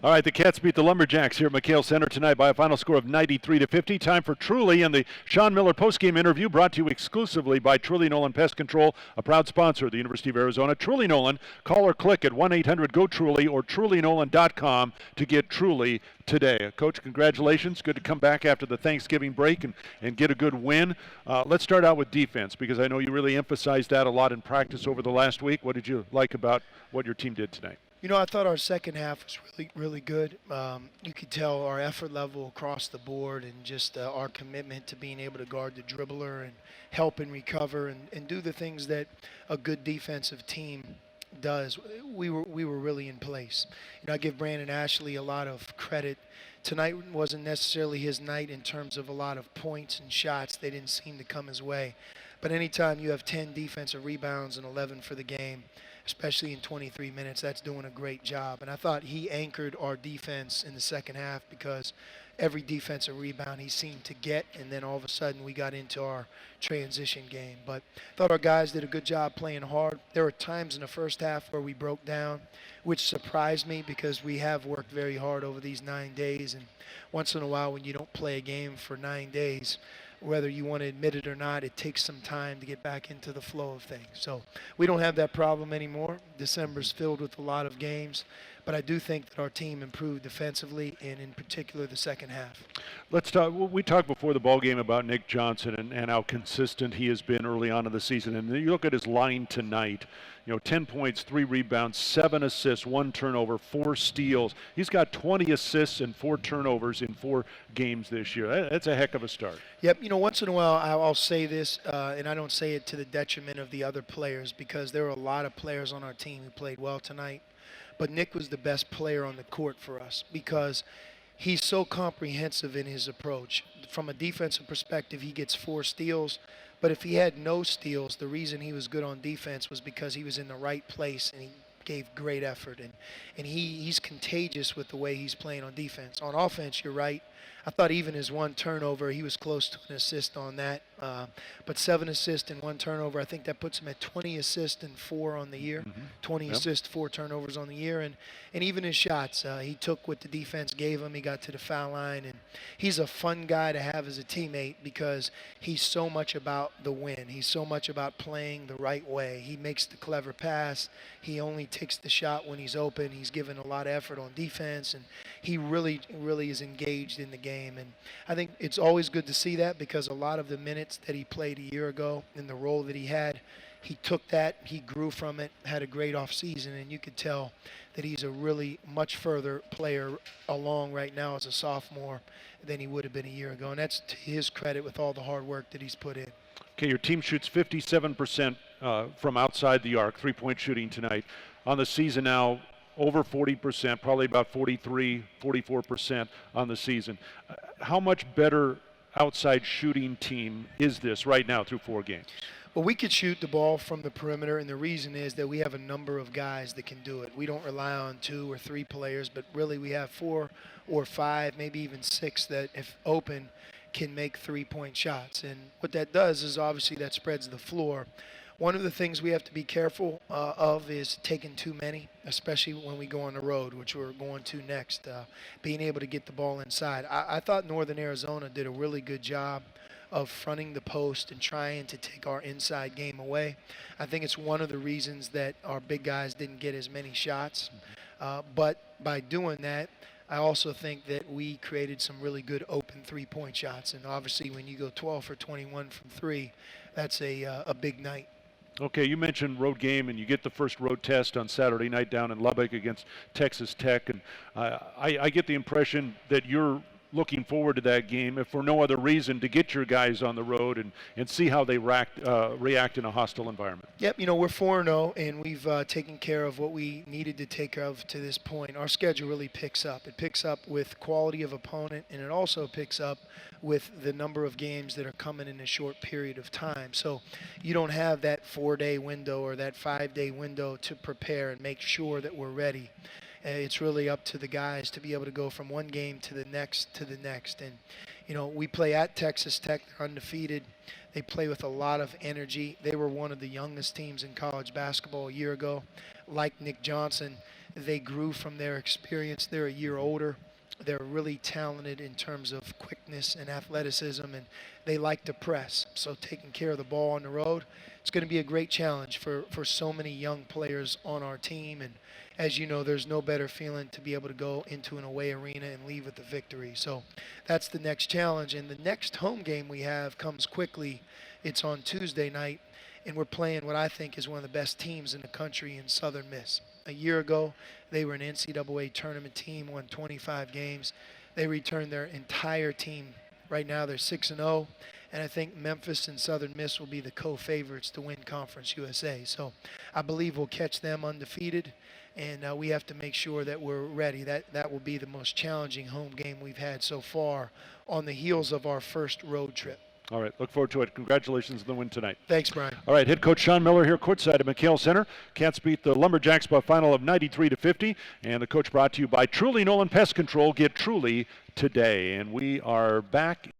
All right, the Cats beat the Lumberjacks here at McHale Center tonight by a final score of 93-50. Time for Truly and the Sean Miller postgame interview brought to you exclusively by Truly Nolan Pest Control, a proud sponsor of the University of Arizona. Truly Nolan, call or click at 1-800-GO-TRULY or trulynolan.com to get Truly today. Coach, congratulations. Good to come back after the Thanksgiving break and get a good win. Let's start out with defense because I know you really emphasized that a lot in practice over the last week. What did you like about what your team did tonight? You know, I thought our second half was really good. You could tell our effort level across the board and just our commitment to being able to guard the dribbler and help and recover and do the things that a good defensive team does. We were really in place. You know, I give Brandon Ashley a lot of credit. Tonight wasn't necessarily his night in terms of a lot of points and shots. They didn't seem to come his way. But anytime you have 10 defensive rebounds and 11 for the game, especially in 23 minutes, that's doing a great job. And I thought he anchored our defense in the second half because every defensive rebound he seemed to get, and then all of a sudden we got into our transition game. But I thought our guys did a good job playing hard. There were times in the first half where we broke down, which surprised me because we have worked very hard over these 9 days. And once in a while when you don't play a game for 9 days, whether you want to admit it or not, it takes some time to get back into the flow of things. So we don't have that problem anymore. December's filled with a lot of games, but I do think that our team improved defensively and in particular the second half. Let's talk. We talked before the ball game about Nick Johnson and how consistent he has been early on in the season. And you look at his line tonight, 10 points, 3 rebounds, 7 assists, 1 turnover, 4 steals. He's got 20 assists and 4 turnovers in 4 games this year. That's a heck of a start. Yep. Once in a while I'll say this, and I don't say it to the detriment of the other players because there were a lot of players on our team who played well tonight. But Nick was the best player on the court for us because he's so comprehensive in his approach. From a defensive perspective, he gets 4 steals. But if he had no steals, the reason he was good on defense was because he was in the right place and he gave great effort. And he's contagious with the way he's playing on defense. On offense, you're right. I thought even his 1 turnover, he was close to an assist on that. But 7 assists and 1 turnover, I think that puts him at 20 assists and 4 on the year. 20 assists, 4 turnovers on the year. And even his shots, he took what the defense gave him. He got to the foul line. And he's a fun guy to have as a teammate because he's so much about the win. He's so much about playing the right way. He makes the clever pass. He only takes the shot when he's open. He's given a lot of effort on defense. And he really is engaged in the game. And I think it's always good to see that because a lot of the minutes that he played a year ago in the role that he had, he took that, he grew from it, had a great offseason, and you could tell that he's a really much further player along right now as a sophomore than he would have been a year ago. And that's to his credit with all the hard work that he's put in. Okay, your team shoots 57% from outside the arc, 3-point shooting tonight. On the season now, over 40%, probably about 43, 44% on the season. How much better outside shooting team is this right now through 4 games? Well, we could shoot the ball from the perimeter, and the reason is that we have a number of guys that can do it. We don't rely on 2 or 3 players, but really we have 4 or 5, maybe even 6 that, if open, can make 3-point shots. And what that does is obviously that spreads the floor. One of the things we have to be careful of is taking too many, especially when we go on the road, which we're going to next, being able to get the ball inside. I thought Northern Arizona did a really good job of fronting the post and trying to take our inside game away. I think it's one of the reasons that our big guys didn't get as many shots. But by doing that, I also think that we created some really good open 3-point shots. And obviously when you go 12 for 21 from 3, that's a big night. Okay, you mentioned road game, and you get the first road test on Saturday night down in Lubbock against Texas Tech. And I get the impression that you're looking forward to that game, if for no other reason, to get your guys on the road and see how they react in a hostile environment. Yep, we're 4-0, and we've taken care of what we needed to take care of to this point. Our schedule really picks up. It picks up with quality of opponent, and it also picks up with the number of games that are coming in a short period of time. So you don't have that 4-day window or that 5-day window to prepare and make sure that we're ready. It's really up to the guys to be able to go from one game to the next And, we play at Texas Tech. They're undefeated. They play with a lot of energy. They were one of the youngest teams in college basketball a year ago. Like Nick Johnson, They grew from their experience. They're a year older. They're really talented in terms of quickness and athleticism, and they like to press. So taking care of the ball on the road, it's going to be a great challenge for so many young players on our team. And as you know, there's no better feeling to be able to go into an away arena and leave with a victory. So that's the next challenge. And the next home game we have comes quickly. It's on Tuesday night, and we're playing what I think is one of the best teams in the country in Southern Miss. A year ago, they were an NCAA tournament team, won 25 games. They returned their entire team. Right now, they're 6-0, and I think Memphis and Southern Miss will be the co-favorites to win Conference USA. So I believe we'll catch them undefeated, and we have to make sure that we're ready. That will be the most challenging home game we've had so far on the heels of our first road trip. All right, look forward to it. Congratulations on the win tonight. Thanks, Brian. All right, head coach Sean Miller here courtside at McHale Center. Cats beat the Lumberjacks by a final of 93-50. And the coach brought to you by Truly Nolan Pest Control. Get Truly today. And we are back